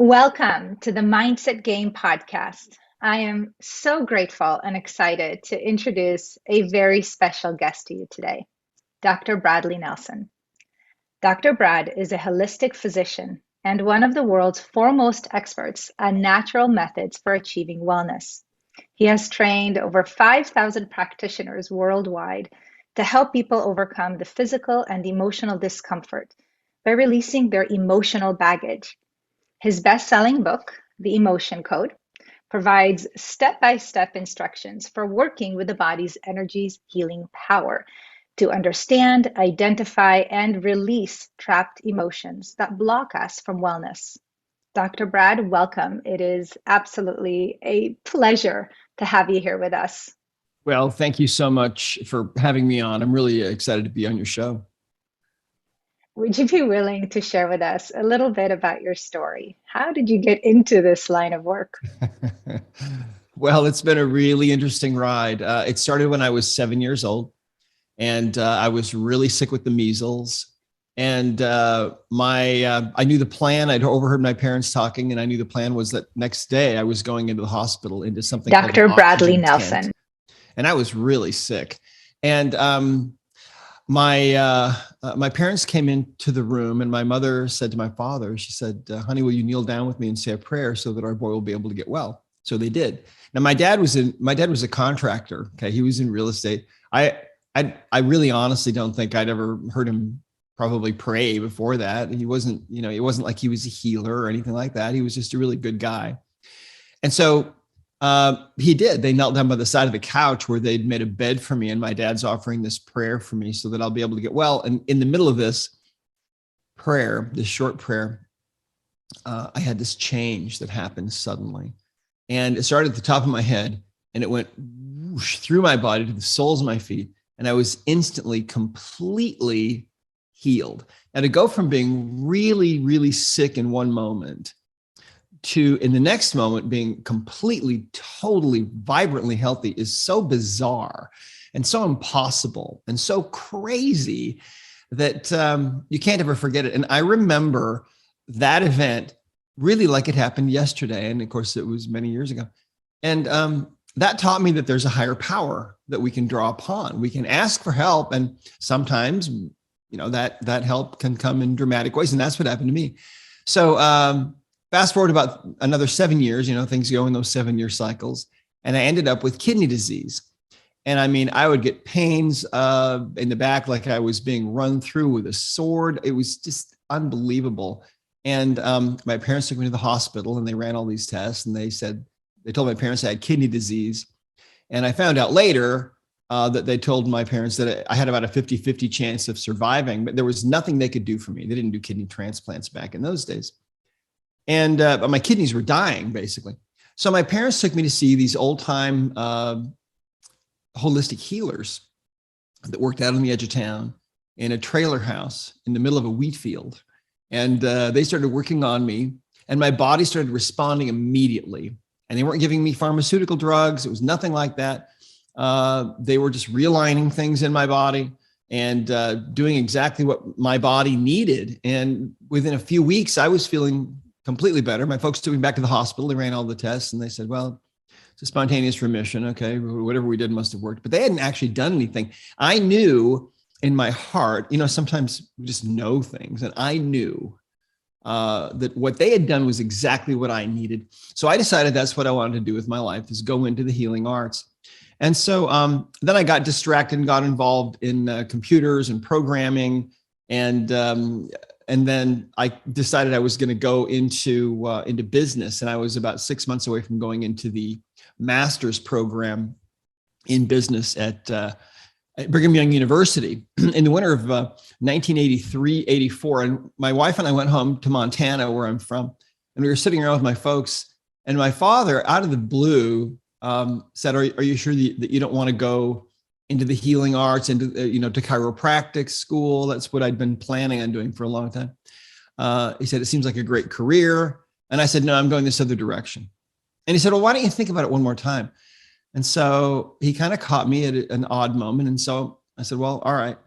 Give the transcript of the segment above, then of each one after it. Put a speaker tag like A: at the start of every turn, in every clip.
A: Welcome to the Mindset Game podcast. I am so grateful and excited to introduce a very special guest to you today, Dr. Bradley Nelson. Dr. Brad is a holistic physician and one of the world's foremost experts on natural methods for achieving wellness. He has trained over 5,000 practitioners worldwide to help people overcome the physical and emotional discomfort by releasing their emotional baggage. His best-selling book, The Emotion Code, provides step-by-step instructions for working with the body's energy's healing power to understand, identify, and release trapped emotions that block us from wellness. Dr. Brad, welcome. It is absolutely a pleasure to have you here with us.
B: Well, thank you so much for having me on. I'm really excited to be on your show.
A: Would you be willing to share with us a little bit about your story? How did you get into this line of work?
B: Well, it's been a really interesting ride. It started when I was 7 years old, and I was really sick with the measles. And I knew the plan. I'd overheard my parents talking, and I knew the plan was that next day I was going into the hospital into something called
A: Dr.
B: an
A: Bradley
B: oxygen
A: Nelson.
B: tent. And I was really sick. And my parents came into the room, and my mother said to my father, she said, honey, will you kneel down with me and say a prayer so that our boy will be able to get well? So they did. Now my dad was a contractor. Okay. He was in real estate. I really honestly don't think I'd ever heard him probably pray before that. He wasn't, it wasn't like he was a healer or anything like that. He was just a really good guy. And so he did. They knelt down by the side of the couch where they'd made a bed for me, and my dad's offering this prayer for me so that I'll be able to get well. And in the middle of this prayer, this short prayer, I had this change that happened suddenly. And it started at the top of my head, and it went whoosh through my body to the soles of my feet. And I was instantly completely healed. Now, to go from being really, really sick in one moment to in the next moment being completely, totally, vibrantly healthy is so bizarre and so impossible and so crazy that you can't ever forget it. And I remember that event really like it happened yesterday. And of course, it was many years ago. And that taught me that there's a higher power that we can draw upon. We can ask for help. And sometimes, that help can come in dramatic ways. And that's what happened to me. So, fast forward about another 7 years, things go in those 7-year cycles. And I ended up with kidney disease. And I mean, I would get pains in the back, like I was being run through with a sword. It was just unbelievable. And my parents took me to the hospital, and they ran all these tests, and they told my parents I had kidney disease. And I found out later that they told my parents that I had about a 50-50 chance of surviving, but there was nothing they could do for me. They didn't do kidney transplants back in those days. And but my kidneys were dying, basically. So my parents took me to see these old-time holistic healers that worked out on the edge of town in a trailer house in the middle of a wheat field. And they started working on me, and my body started responding immediately. And they weren't giving me pharmaceutical drugs. It was nothing like that. They were just realigning things in my body and doing exactly what my body needed. And within a few weeks, I was feeling completely better. My folks took me back to the hospital. They ran all the tests, and they said, well, it's a spontaneous remission. Okay, whatever we did must have worked. But they hadn't actually done anything. I knew in my heart, sometimes we just know things. And I knew that what they had done was exactly what I needed. So I decided that's what I wanted to do with my life, is go into the healing arts. And so then I got distracted and got involved in computers and programming. And then I decided I was going to go into business. And I was about 6 months away from going into the master's program in business at Brigham Young University in the winter of 1983-84. And my wife and I went home to Montana, where I'm from. And we were sitting around with my folks. And my father, out of the blue, said, are you sure that you don't want to go into the healing arts, into to chiropractic school? That's what I'd been planning on doing for a long time. He said, it seems like a great career. And I said, no, I'm going this other direction. And he said, well, why don't you think about it one more time? And so he kind of caught me at an odd moment. And so I said, well, all right.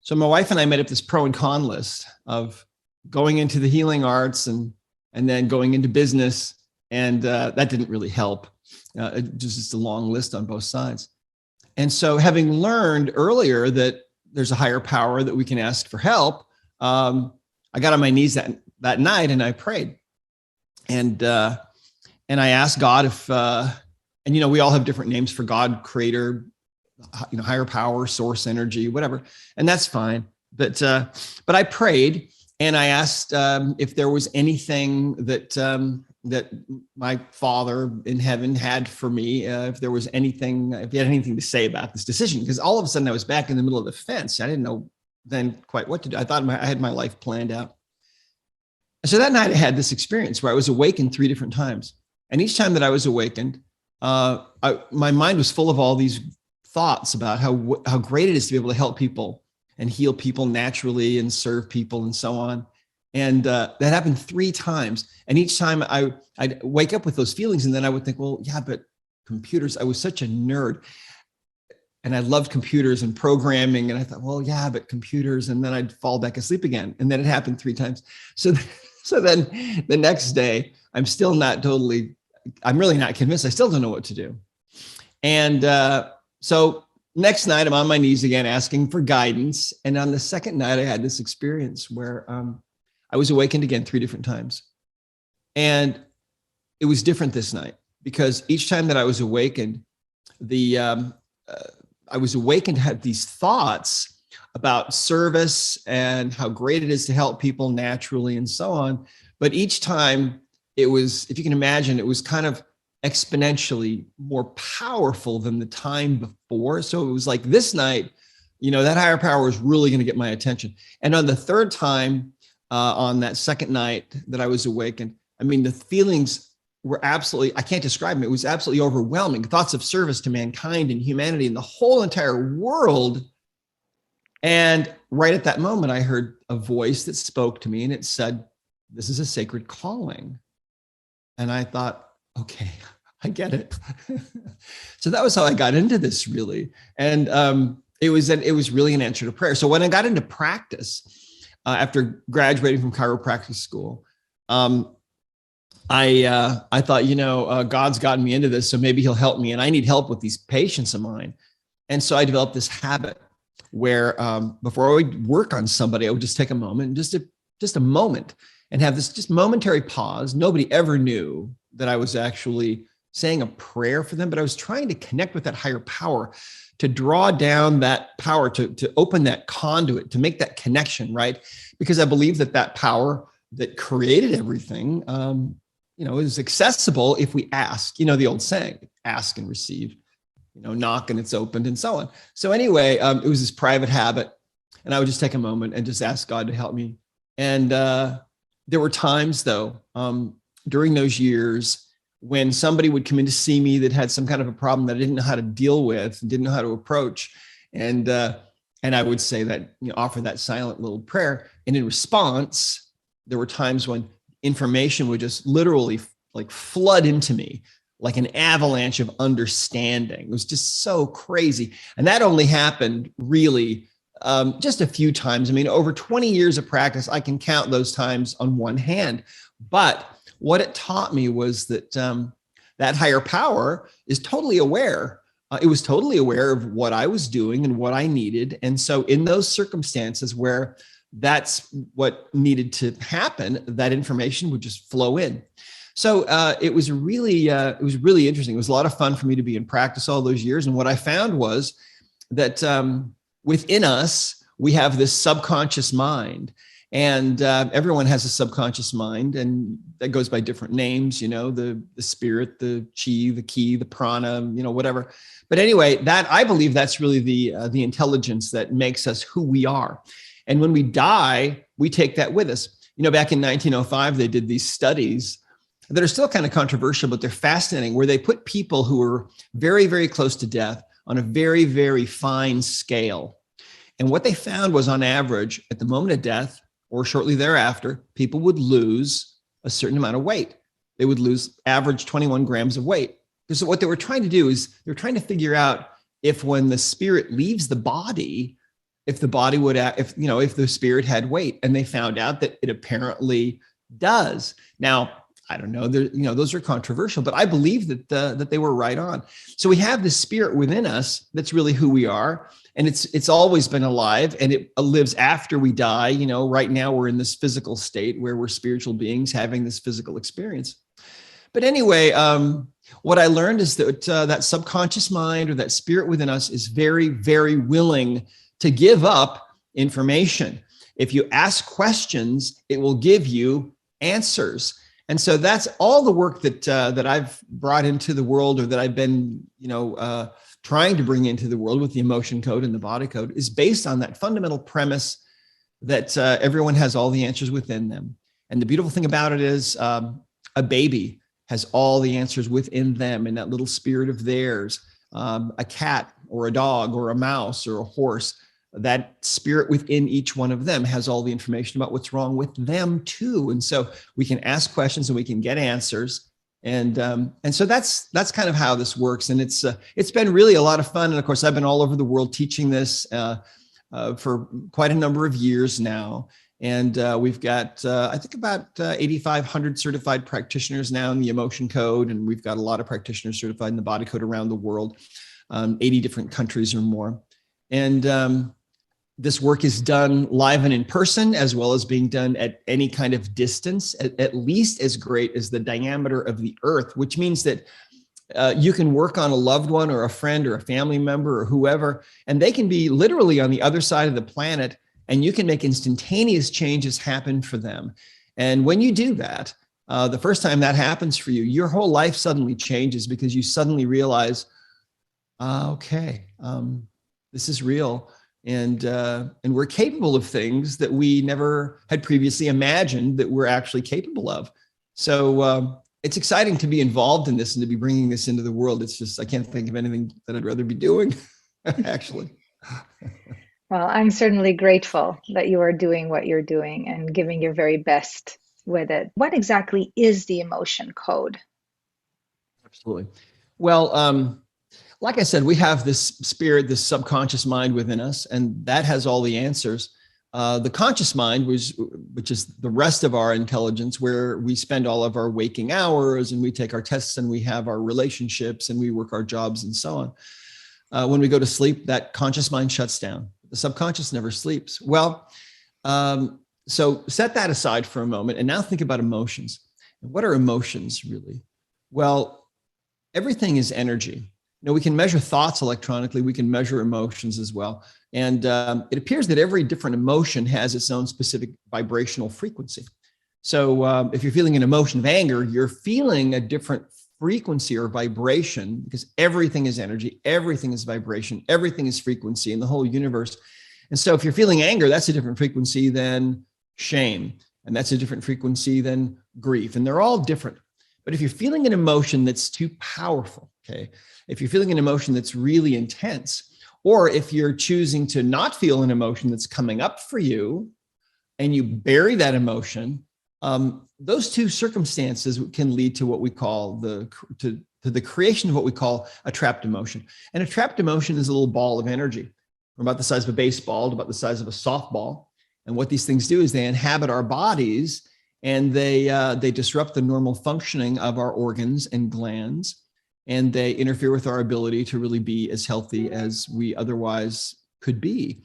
B: So my wife and I made up this pro and con list of going into the healing arts and and then going into business. And that didn't really help. Just a long list on both sides. And so having learned earlier that there's a higher power that we can ask for help, I got on my knees that night and I prayed. And I asked God if, and we all have different names for God: creator, higher power, source energy, whatever. And that's fine. But I prayed and I asked if there was anything that my Father in heaven had for me, if he had anything to say about this decision. Because all of a sudden I was back in the middle of the fence. I didn't know then quite what to do. I thought I had my life planned out. And so that night I had this experience where I was awakened 3 different times. And each time that I was awakened, my mind was full of all these thoughts about how great it is to be able to help people and heal people naturally and serve people and so on. And that happened 3 times. And each time I'd wake up with those feelings. And then I would think, well, yeah, but computers, I was such a nerd. And I loved computers and programming. And I thought, well, yeah, but computers. And then I'd fall back asleep again. And then it happened 3 times. So then the next day, I'm really not convinced. I still don't know what to do. And so next night, I'm on my knees again, asking for guidance. And on the second night, I had this experience where I was awakened again 3 different times. And it was different this night because each time that I was awakened, I was awakened to have these thoughts about service and how great it is to help people naturally and so on. But each time it was, if you can imagine, it was kind of exponentially more powerful than the time before. So it was like this night, that higher power was really going to get my attention. And on the third time, on that second night that I was awakened, I mean, the feelings were absolutely, I can't describe them. It was absolutely overwhelming. Thoughts of service to mankind and humanity and the whole entire world. And right at that moment, I heard a voice that spoke to me and it said, "This is a sacred calling." And I thought, okay, I get it. So that was how I got into this, really. And it was really an answer to prayer. So when I got into practice, after graduating from chiropractic school, I thought, God's gotten me into this, so maybe he'll help me. And I need help with these patients of mine. And so I developed this habit where before I would work on somebody, I would just take a moment, just a moment, and have this just momentary pause. Nobody ever knew that I was actually saying a prayer for them, but I was trying to connect with that higher power, to draw down that power, to open that conduit, to make that connection, right? Because I believe that power that created everything, is accessible if we ask. The old saying, ask and receive, knock and it's opened, and so on. So anyway, it was this private habit, and I would just take a moment and just ask God to help me. And there were times, though, during those years when somebody would come in to see me that had some kind of a problem that I didn't know how to deal with, didn't know how to approach. And I would say that, offer that silent little prayer. And in response, there were times when information would just literally like flood into me like an avalanche of understanding. It was just so crazy. And that only happened really just a few times. I mean, over 20 years of practice, I can count those times on one hand. But what it taught me was that that higher power is totally aware. It was totally aware of what I was doing and what I needed. And so in those circumstances where that's what needed to happen, that information would just flow in. So it was really interesting. It was a lot of fun for me to be in practice all those years. And what I found was that within us, we have this subconscious mind. And everyone has a subconscious mind, and that goes by different names, the spirit, the chi, the ki, the prana, whatever. But anyway, that I believe that's really the intelligence that makes us who we are. And when we die, we take that with us. Back in 1905, they did these studies that are still kind of controversial, but they're fascinating, where they put people who were very, very close to death on a very, very fine scale. And what they found was, on average, at the moment of death, or shortly thereafter, people would lose a certain amount of weight. They would lose average 21 grams of weight. Because what they were trying to do is they're trying to figure out if, when the spirit leaves the body, if the body would, if the spirit had weight. And they found out that it apparently does. Now, I don't know, those are controversial, but I believe that they were right on. So we have this spirit within us that's really who we are, and it's always been alive, and it lives after we die. Right now we're in this physical state where we're spiritual beings having this physical experience. But anyway, what I learned is that that subconscious mind or that spirit within us is very, very willing to give up information. If you ask questions, it will give you answers. And so that's all the work that I've brought into the world, or that I've been, trying to bring into the world with the emotion code and the body code, is based on that fundamental premise that everyone has all the answers within them. And the beautiful thing about it is a baby has all the answers within them in that little spirit of theirs. A cat or a dog or a mouse or a horse, that spirit within each one of them has all the information about what's wrong with them too. And so we can ask questions and we can get answers. And so that's kind of how this works. And it's been really a lot of fun. And of course, I've been all over the world teaching this for quite a number of years now. And we've got, I think, about 8,500 certified practitioners now in the emotion code. And we've got a lot of practitioners certified in the body code around the world, 80 different countries or more. And this work is done live and in person, as well as being done at any kind of distance, at least as great as the diameter of the earth, which means that you can work on a loved one or a friend or a family member or whoever, and they can be literally on the other side of the planet, and you can make instantaneous changes happen for them. And when you do that, the first time that happens for you, your whole life suddenly changes, because you suddenly realize, okay, this is real. And we're capable of things that we never had previously imagined that we're actually capable of. So it's exciting to be involved in this and to be bringing this into the world. It's just, I can't think of anything that I'd rather be doing, actually.
A: Well, I'm certainly grateful that you are doing what you're doing and giving your very best with it. What exactly is the emotion code?
B: Absolutely. Well, like I said, we have this spirit, this subconscious mind within us, and that has all the answers. The conscious mind, which is the rest of our intelligence, where we spend all of our waking hours and we take our tests and we have our relationships and we work our jobs and so on. When we go to sleep, that conscious mind shuts down. The subconscious never sleeps. Well, so set that aside for a moment and now think about emotions. What are emotions really? Well, everything is energy. We can measure thoughts electronically. We can measure emotions as well. And it appears that every different emotion has its own specific vibrational frequency. So if you're feeling an emotion of anger, you're feeling a different frequency or vibration, because everything is energy, everything is vibration, everything is frequency in the whole universe. And so if you're feeling anger, that's a different frequency than shame. And that's a different frequency than grief. And they're all different. But if you're feeling an emotion that's too powerful, okay, if you're feeling an emotion that's really intense, or if you're choosing to not feel an emotion that's coming up for you and you bury that emotion, those two circumstances can lead to what we call to the creation of what we call a trapped emotion. And a trapped emotion is a little ball of energy, from about the size of a baseball to about the size of a softball. And what these things do is they inhabit our bodies, and they disrupt the normal functioning of our organs and glands. And they interfere with our ability to really be as healthy as we otherwise could be.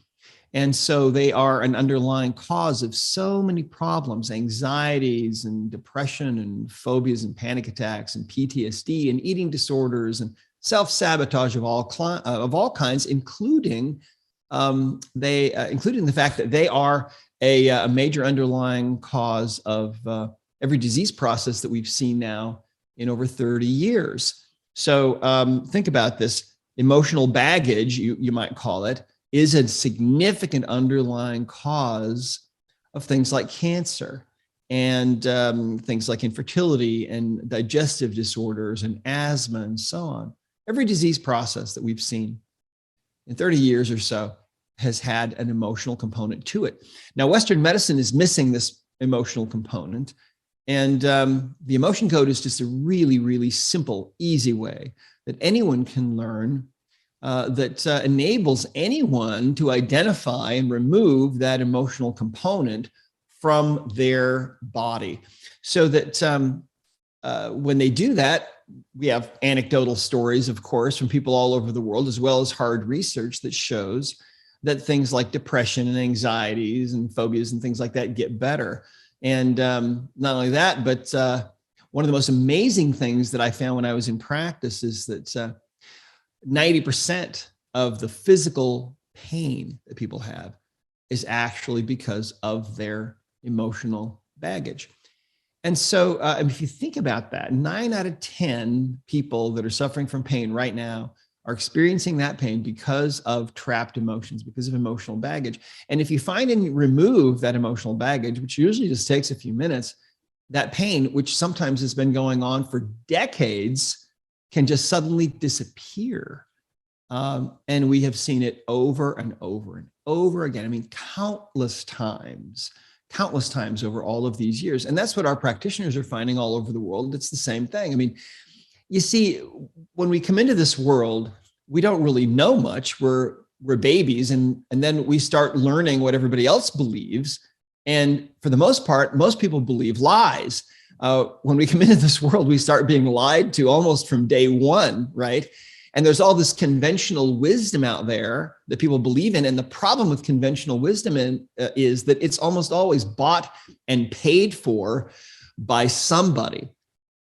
B: And so they are an underlying cause of so many problems, anxieties and depression and phobias and panic attacks and PTSD and eating disorders and self-sabotage of all kinds, including the fact that they are a major underlying cause of every disease process that we've seen now in over 30 years. So think about this. Emotional baggage, you might call it, is a significant underlying cause of things like cancer and things like infertility and digestive disorders and asthma and so on. Every disease process that we've seen in 30 years or so has had an emotional component to it. Now, Western medicine is missing this emotional component. And the emotion code is just a really, really simple, easy way that anyone can learn that enables anyone to identify and remove that emotional component from their body. So that when they do that, we have anecdotal stories, of course, from people all over the world, as well as hard research that shows that things like depression and anxieties and phobias and things like that get better. And not only that, but one of the most amazing things that I found when I was in practice is that 90% of the physical pain that people have is actually because of their emotional baggage. And so if you think about that, 9 out of 10 people that are suffering from pain right now are experiencing that pain because of trapped emotions, because of emotional baggage. And if you find and remove that emotional baggage, which usually just takes a few minutes, that pain, which sometimes has been going on for decades, can just suddenly disappear. And we have seen it over and over and over again. I mean, countless times over all of these years. And that's what our practitioners are finding all over the world. It's the same thing. I mean, you see, when we come into this world, we don't really know much. We're babies, and then we start learning what everybody else believes. And for the most part, most people believe lies. When we come into this world, we start being lied to almost from day one, right? And there's all this conventional wisdom out there that people believe in. And the problem with conventional wisdom is that it's almost always bought and paid for by somebody.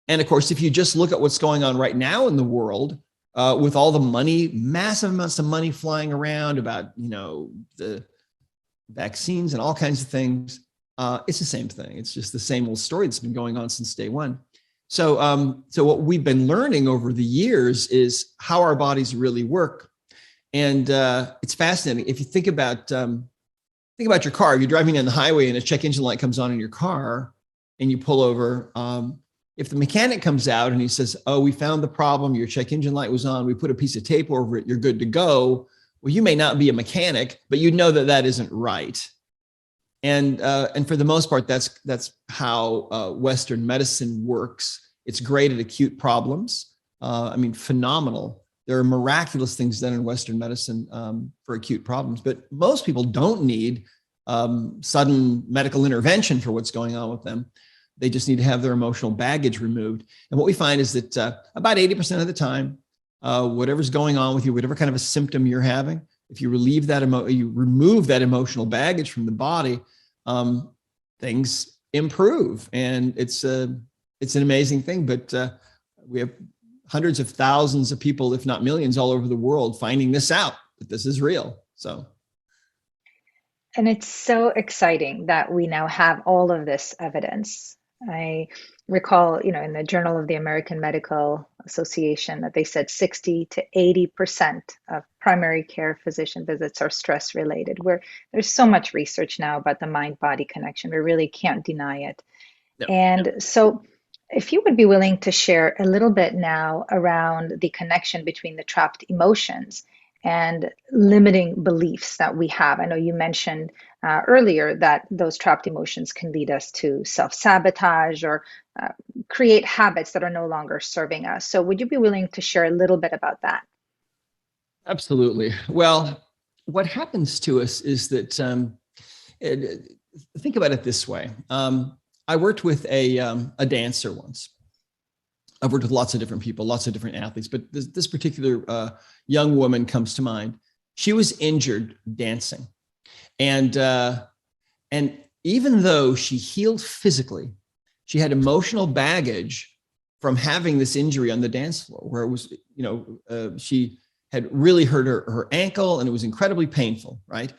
B: And of course, if you just look at what's going on right now in the world, with all the money, massive amounts of money flying around about, the vaccines and all kinds of things, it's the same thing. It's just the same old story that's been going on since day one. So what we've been learning over the years is how our bodies really work. And it's fascinating. If you think about your car, if you're driving down the highway and a check engine light comes on in your car and you pull over, if the mechanic comes out and he says, "Oh, we found the problem, your check engine light was on, we put a piece of tape over it, you're good to go." Well, you may not be a mechanic, but you know that isn't right. And for the most part, that's how Western medicine works. It's great at acute problems. Phenomenal. There are miraculous things done in Western medicine for acute problems, but most people don't need sudden medical intervention for what's going on with them. They just need to have their emotional baggage removed. And what we find is that about 80% of the time, whatever's going on with you, whatever kind of a symptom you're having, if you remove that emotional baggage from the body, things improve. And it's an amazing thing. But we have hundreds of thousands of people, if not millions, all over the world finding this out, that this is real.
A: And it's so exciting that we now have all of this evidence. I recall, in the Journal of the American Medical Association that they said 60 to 80% of primary care physician visits are stress related, where there's so much research now about the mind-body connection. We really can't deny it.
B: Yep.
A: And so if you would be willing to share a little bit now around the connection between the trapped emotions and limiting beliefs that we have. I know you mentioned earlier that those trapped emotions can lead us to self-sabotage or create habits that are no longer serving us. So would you be willing to share a little bit about that?
B: Absolutely. Well, what happens to us is that, think about it this way. I worked with a dancer once. I've worked with lots of different people, lots of different athletes, but this particular young woman comes to mind. She was injured dancing. And even though she healed physically, she had emotional baggage from having this injury on the dance floor, where it was, she had really hurt her ankle and it was incredibly painful, right?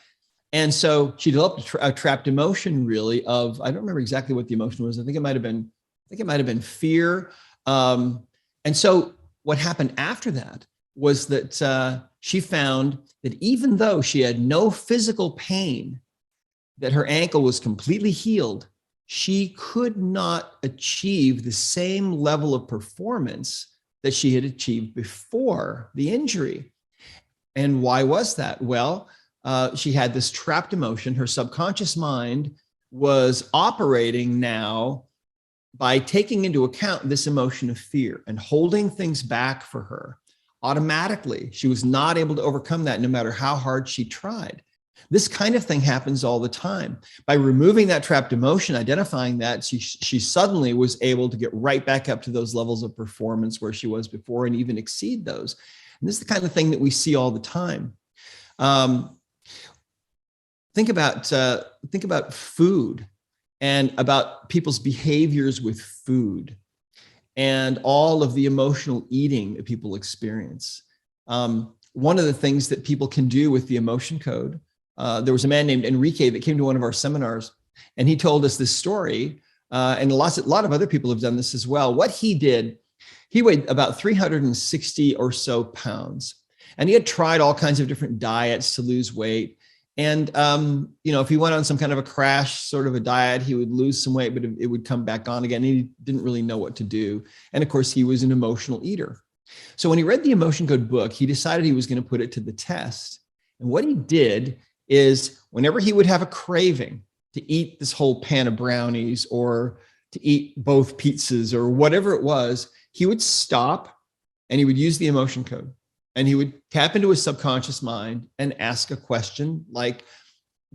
B: And so she developed a trapped emotion, really, of, I don't remember exactly what the emotion was. I think it might have been fear. And so what happened after that was that she found that even though she had no physical pain, that her ankle was completely healed, she could not achieve the same level of performance that she had achieved before the injury. And why was that? Well, she had this trapped emotion. Her subconscious mind was operating now by taking into account this emotion of fear and holding things back for her. Automatically, she was not able to overcome that no matter how hard she tried. This kind of thing happens all the time. By removing that trapped emotion, identifying that, she suddenly was able to get right back up to those levels of performance where she was before and even exceed those. And this is the kind of thing that we see all the time. Think about food and about people's behaviors with food and all of the emotional eating that people experience. One of the things that people can do with the emotion code, there was a man named Enrique that came to one of our seminars, and he told us this story, and a lot of other people have done this as well. What he did, he weighed about 360 or so pounds, and he had tried all kinds of different diets to lose weight. And, if he went on some kind of a crash sort of a diet, he would lose some weight, but it would come back on again. He didn't really know what to do. And of course, he was an emotional eater. So when he read the Emotion Code book, he decided he was going to put it to the test. And what he did is whenever he would have a craving to eat this whole pan of brownies or to eat both pizzas or whatever it was, he would stop and he would use the Emotion Code. And he would tap into his subconscious mind and ask a question like,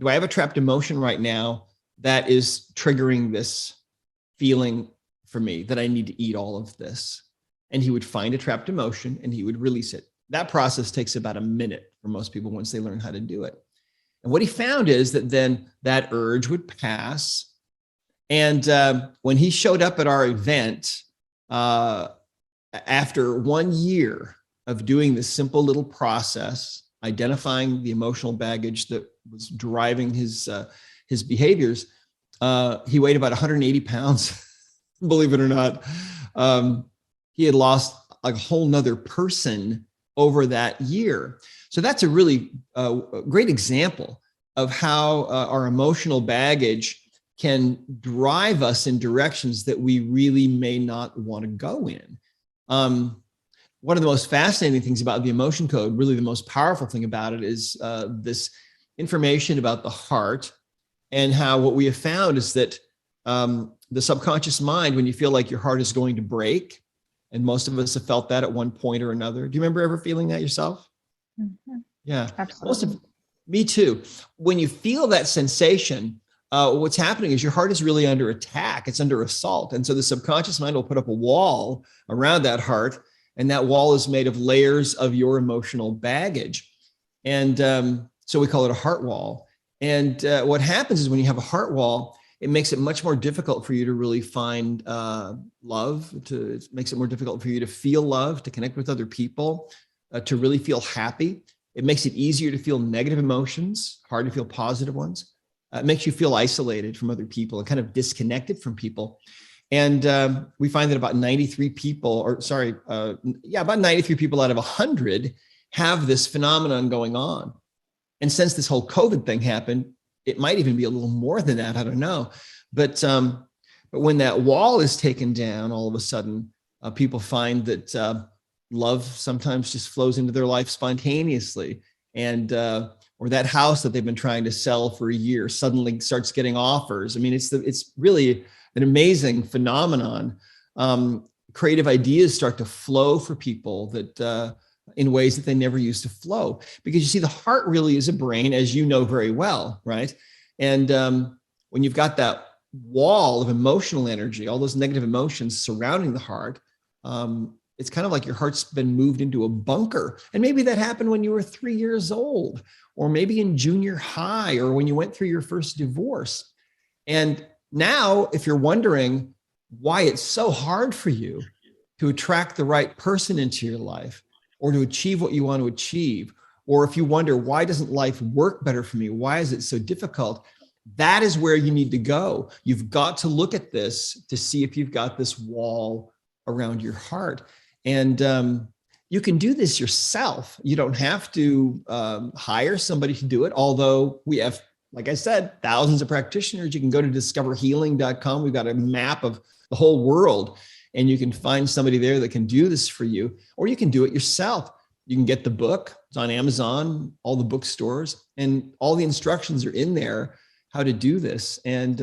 B: do I have a trapped emotion right now that is triggering this feeling for me that I need to eat all of this? And he would find a trapped emotion and he would release it. That process takes about a minute for most people once they learn how to do it. And what he found is that then that urge would pass. And when he showed up at our event, after 1 year of doing this simple little process, identifying the emotional baggage that was driving his behaviors, he weighed about 180 pounds, believe it or not. He had lost a whole nother person over that year. So that's a really great example of how our emotional baggage can drive us in directions that we really may not want to go in. One of the most fascinating things about the Emotion Code, really the most powerful thing about it, is this information about the heart, and how what we have found is that the subconscious mind, when you feel like your heart is going to break, and most of us have felt that at one point or another. Do you remember ever feeling that yourself?
A: Mm-hmm.
B: Yeah,
A: Absolutely.
B: Me too. When you feel that sensation, what's happening is your heart is really under attack. It's under assault. And so the subconscious mind will put up a wall around that heart. And that wall is made of layers of your emotional baggage. And so we call it a heart wall. And what happens is when you have a heart wall, it makes it much more difficult for you to really find love. It makes it more difficult for you to feel love, to connect with other people, to really feel happy. It makes it easier to feel negative emotions, hard to feel positive ones. It makes you feel isolated from other people and kind of disconnected from people. And we find that about 93 people, about 93 people out of 100 have this phenomenon going on. And since this whole COVID thing happened, it might even be a little more than that. I don't know. But when that wall is taken down, all of a sudden, people find that love sometimes just flows into their life spontaneously. And or that house that they've been trying to sell for a year suddenly starts getting offers. I mean, it's really an amazing phenomenon. Creative ideas start to flow for people that in ways that they never used to flow, because you see, the heart really is a brain, as you know very well, right? And when you've got that wall of emotional energy, all those negative emotions surrounding the heart, it's kind of like your heart's been moved into a bunker. And maybe that happened when you were 3 years old, or maybe in junior high, or when you went through your first divorce. And now, if you're wondering why it's so hard for you to attract the right person into your life, or to achieve what you want to achieve, or if you wonder, why doesn't life work better for me? Why is it so difficult? That is where you need to go. You've got to look at this to see if you've got this wall around your heart. And you can do this yourself. You don't have to hire somebody to do it, although we have, like I said, thousands of practitioners. You can go to discoverhealing.com. We've got a map of the whole world, and you can find somebody there that can do this for you, or you can do it yourself. You can get the book. It's on Amazon, all the bookstores, and all the instructions are in there how to do this. And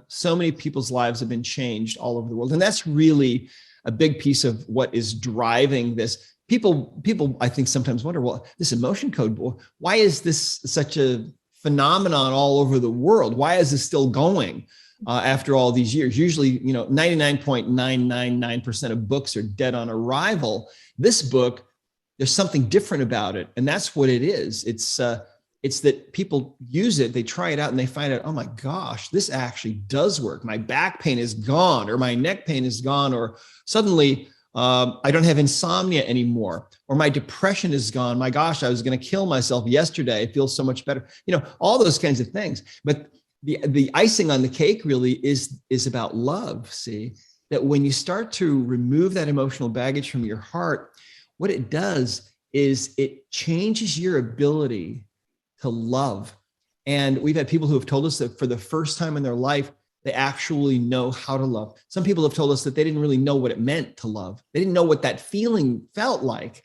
B: so many people's lives have been changed all over the world. And that's really a big piece of what is driving this. People, I think, sometimes wonder, well, this emotion code, why is this such a phenomenon all over the world. Why is this still going after all these years? Usually, 99.999% of books are dead on arrival. This book, there's something different about it. And that's what it is. It's that people use it, they try it out and they find out, oh my gosh, this actually does work. My back pain is gone, or my neck pain is gone, or suddenly I don't have insomnia anymore, or my depression is gone. My gosh, I was going to kill myself yesterday. I feel so much better. All those kinds of things. But the icing on the cake really is about love. See, that when you start to remove that emotional baggage from your heart, what it does is it changes your ability to love. And we've had people who have told us that for the first time in their life, they actually know how to love. Some people have told us that they didn't really know what it meant to love. They didn't know what that feeling felt like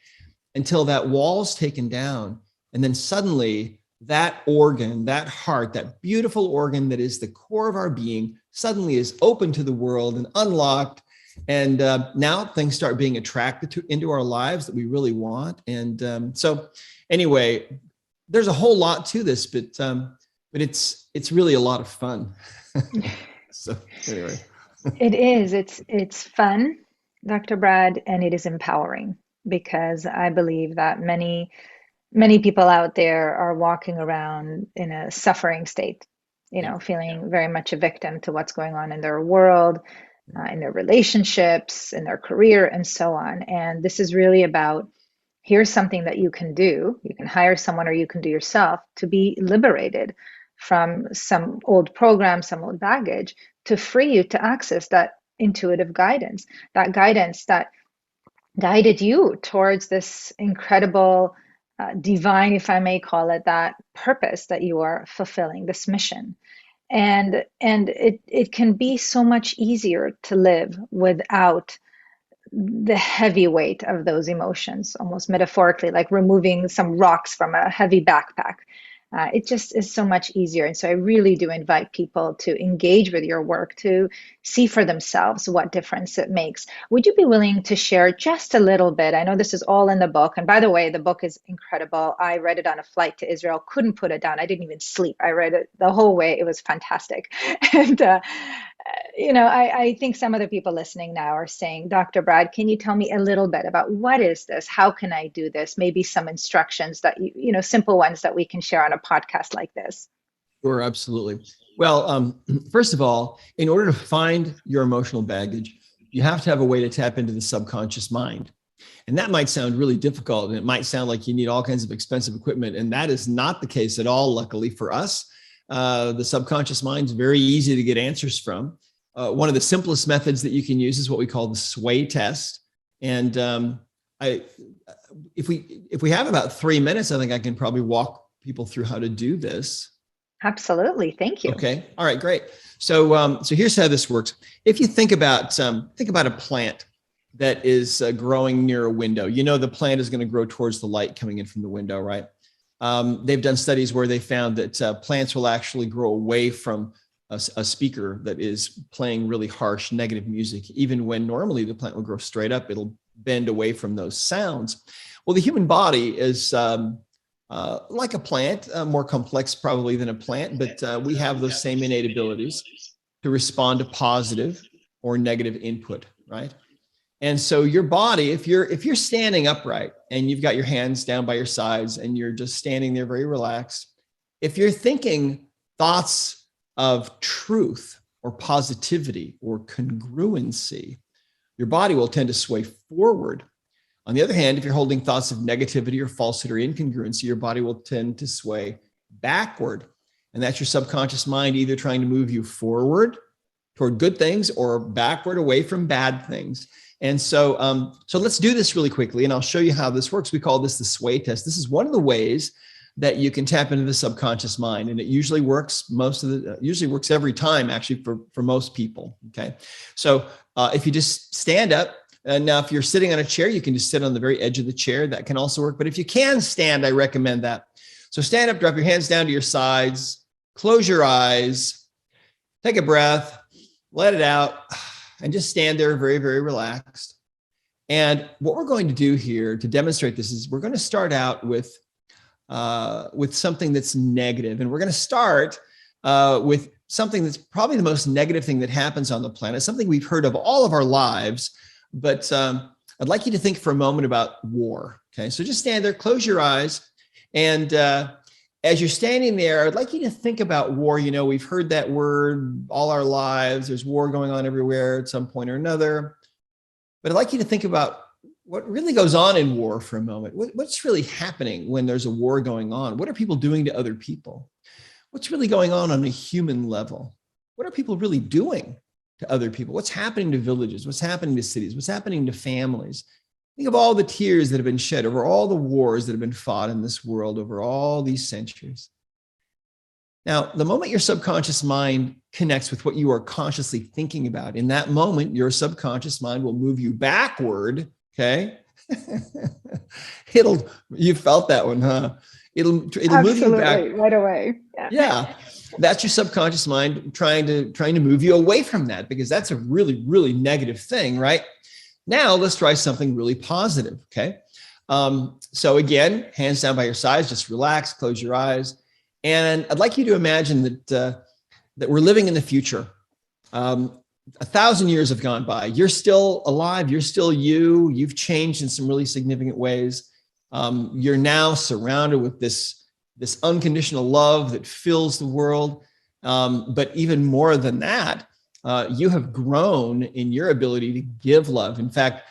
B: until that wall's taken down. And then suddenly that organ, that heart, that beautiful organ that is the core of our being, suddenly is open to the world and unlocked. And now things start being attracted into our lives that we really want. And so anyway, there's a whole lot to this, but it's really a lot of fun. So anyway.
A: It is. It's fun, Dr. Brad, and it is empowering because I believe that many people out there are walking around in a suffering state, feeling very much a victim to what's going on in their world, in their relationships, in their career, and so on. And this is really about, here's something that you can do. You can hire someone or you can do yourself to be liberated from some old program, some old baggage, to free you to access that intuitive guidance, that guidance that guided you towards this incredible, divine, if I may call it that, purpose that you are fulfilling, this mission. And it can be so much easier to live without the heavy weight of those emotions, almost metaphorically, like removing some rocks from a heavy backpack. It just is so much easier. And so I really do invite people to engage with your work, to see for themselves what difference it makes. Would you be willing to share just a little bit? I know this is all in the book. And by the way, the book is incredible. I read it on a flight to Israel, couldn't put it down. I didn't even sleep. I read it the whole way. It was fantastic. And I think some of the people listening now are saying, Dr. Brad, can you tell me a little bit about what is this? How can I do this? Maybe some instructions that, simple ones that we can share on a podcast like this.
B: Sure, absolutely. Well, first of all, in order to find your emotional baggage, you have to have a way to tap into the subconscious mind. And that might sound really difficult, and it might sound like you need all kinds of expensive equipment. And that is not the case at all, luckily for us. The subconscious mind is very easy to get answers from. One of the simplest methods that you can use is what we call the sway test. And if we have about 3 minutes, I think I can probably walk people through how to do this.
A: Absolutely. Thank you.
B: Okay. All right, great. So here's how this works. If you think about a plant that is growing near a window, the plant is going to grow towards the light coming in from the window, right? They've done studies where they found that plants will actually grow away from a speaker that is playing really harsh negative music. Even when normally the plant will grow straight up, it'll bend away from those sounds. Well, the human body is like a plant, more complex probably than a plant, but we have those same innate abilities to respond to positive or negative input, right? And so your body, if you're standing upright and you've got your hands down by your sides and you're just standing there very relaxed, if you're thinking thoughts of truth or positivity or congruency, your body will tend to sway forward. On the other hand, if you're holding thoughts of negativity or falsehood or incongruency, your body will tend to sway backward. And that's your subconscious mind either trying to move you forward toward good things or backward away from bad things. And so let's do this really quickly, and I'll show you how this works. We call this the sway test. This is one of the ways that you can tap into the subconscious mind, and it usually works every time, actually, for most people. Okay, so if you just stand up, and now if you're sitting on a chair, you can just sit on the very edge of the chair. That can also work. But if you can stand, I recommend that. So stand up, drop your hands down to your sides, close your eyes, take a breath, let it out, and just stand there very, very relaxed. And what we're going to do here to demonstrate this is we're going to start out with with something that's negative. And we're going to start with something that's probably the most negative thing that happens on the planet, something we've heard of all of our lives. But I'd like you to think for a moment about war. Okay, so just stand there, close your eyes. And as you're standing there, I'd like you to think about war. You know, we've heard that word all our lives. There's war going on everywhere at some point or another. But I'd like you to think about what really goes on in war for a moment. What's really happening when there's a war going on? What are people doing to other people? What's really going on a human level? What are people really doing to other people? What's happening to villages? What's happening to cities? What's happening to families? Think of all the tears that have been shed over all the wars that have been fought in this world over all these centuries. Now, the moment your subconscious mind connects with what you are consciously thinking about, in that moment, your subconscious mind will move you backward. Okay. You felt that one, huh? It'll move you back
A: right away.
B: Yeah. That's your subconscious mind trying to move you away from that, because that's a really, really negative thing, right? Now let's try something really positive. Okay. So again, hands down by your sides, just relax, close your eyes. And I'd like you to imagine that we're living in the future. 1,000 years have gone by. You're still alive. You're still you. You've changed in some really significant ways. You're now surrounded with this unconditional love that fills the world. But even more than that, you have grown in your ability to give love. In fact,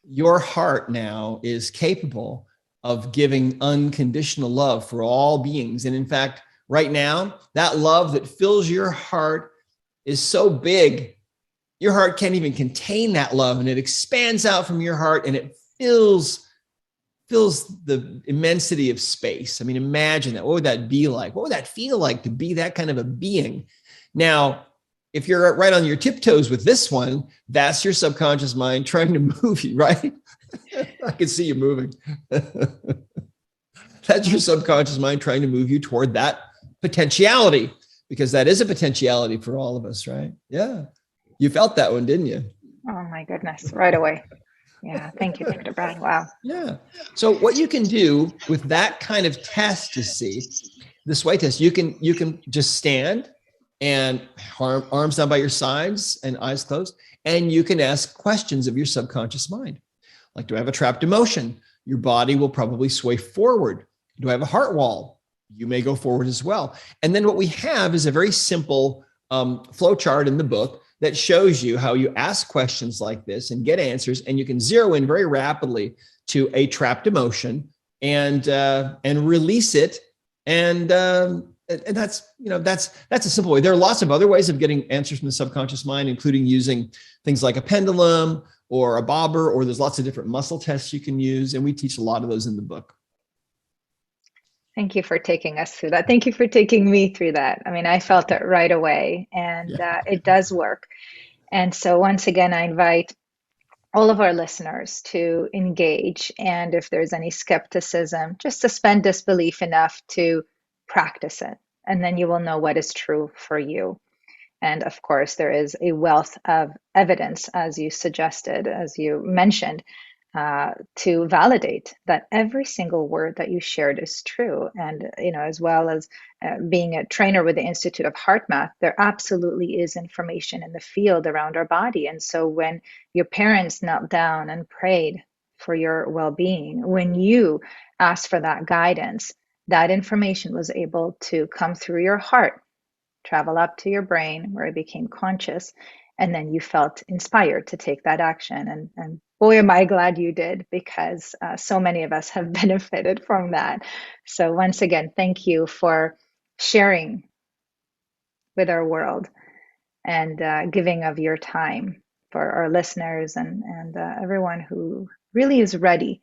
B: your heart now is capable of giving unconditional love for all beings. And in fact, right now, that love that fills your heart is so big, your heart can't even contain that love, and it expands out from your heart and it fills the immensity of space. I mean, imagine that. What would that be like? What would that feel like to be that kind of a being? Now, if you're right on your tiptoes with this one, that's your subconscious mind trying to move you, right? I can see you moving. That's your subconscious mind trying to move you toward that potentiality, because that is a potentiality for all of us, right? Yeah. You felt that one, didn't you?
A: Oh my goodness, right away. Yeah, thank you, Dr. Brad. Wow.
B: Yeah. So what you can do with that kind of test is the sway test. You can just stand and arms down by your sides and eyes closed, and you can ask questions of your subconscious mind. Like, do I have a trapped emotion? Your body will probably sway forward. Do I have a heart wall? You may go forward as well. And then what we have is a very simple flow chart in the book that shows you how you ask questions like this and get answers, and you can zero in very rapidly to a trapped emotion and release it. And that's a simple way. There are lots of other ways of getting answers from the subconscious mind, including using things like a pendulum or a bobber, or there's lots of different muscle tests you can use. And we teach a lot of those in the book.
A: Thank you for taking us through that. Thank you for taking me through that. I mean, I felt it right away, and it does work. And so once again, I invite all of our listeners to engage. And if there's any skepticism, just suspend disbelief enough to practice it. And then you will know what is true for you. And of course, there is a wealth of evidence, as you suggested, as you mentioned, to validate that every single word that you shared is true. And, as well as being a trainer with the Institute of Heart Math, there absolutely is information in the field around our body. And so when your parents knelt down and prayed for your well-being, when you asked for that guidance, that information was able to come through your heart, travel up to your brain where it became conscious, and then you felt inspired to take that action. And boy, am I glad you did, because so many of us have benefited from that. So once again, thank you for sharing with our world and giving of your time for our listeners and everyone who really is ready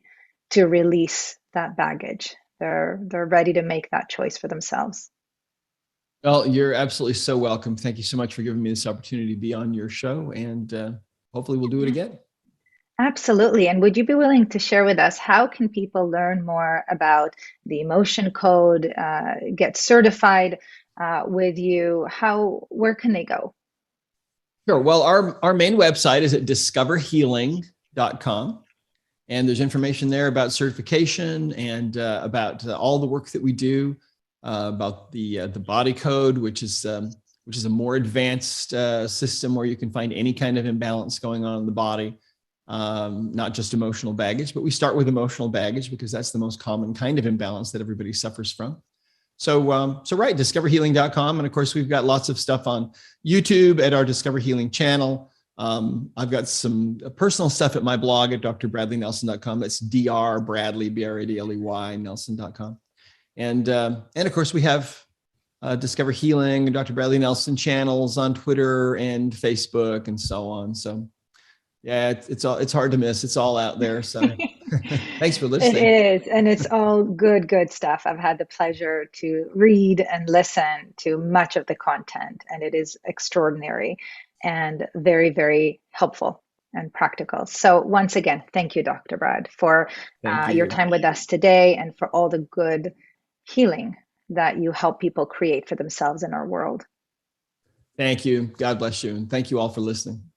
A: to release that baggage. They're ready to make that choice for themselves.
B: Well, you're absolutely so welcome. Thank you so much for giving me this opportunity to be on your show, and hopefully we'll do it again.
A: Absolutely. And would you be willing to share with us, how can people learn more about the emotion code, get certified with you? Where can they go?
B: Sure. Well, our main website is at discoverhealing.com. And there's information there about certification and about all the work that we do, about the body code, which is a more advanced system where you can find any kind of imbalance going on in the body, not just emotional baggage. But we start with emotional baggage because that's the most common kind of imbalance that everybody suffers from. So right, discoverhealing.com. And of course, we've got lots of stuff on YouTube at our Discover Healing channel. I've got some personal stuff at my blog at drbradleynelson.com. That's drbradley, Bradley, Nelson.com. And of course, we have Discover Healing and Dr. Bradley Nelson channels on Twitter and Facebook and so on. So yeah, it's hard to miss. It's all out there. So thanks for listening.
A: It is, and it's all good stuff. I've had the pleasure to read and listen to much of the content, and it is extraordinary and very, very helpful and practical. So once again, thank you, Dr. Brad, for
B: Thank
A: your
B: you.
A: time with us today and for all the good healing that you help people create for themselves in our world.
B: Thank you. God bless you. And thank you all for listening.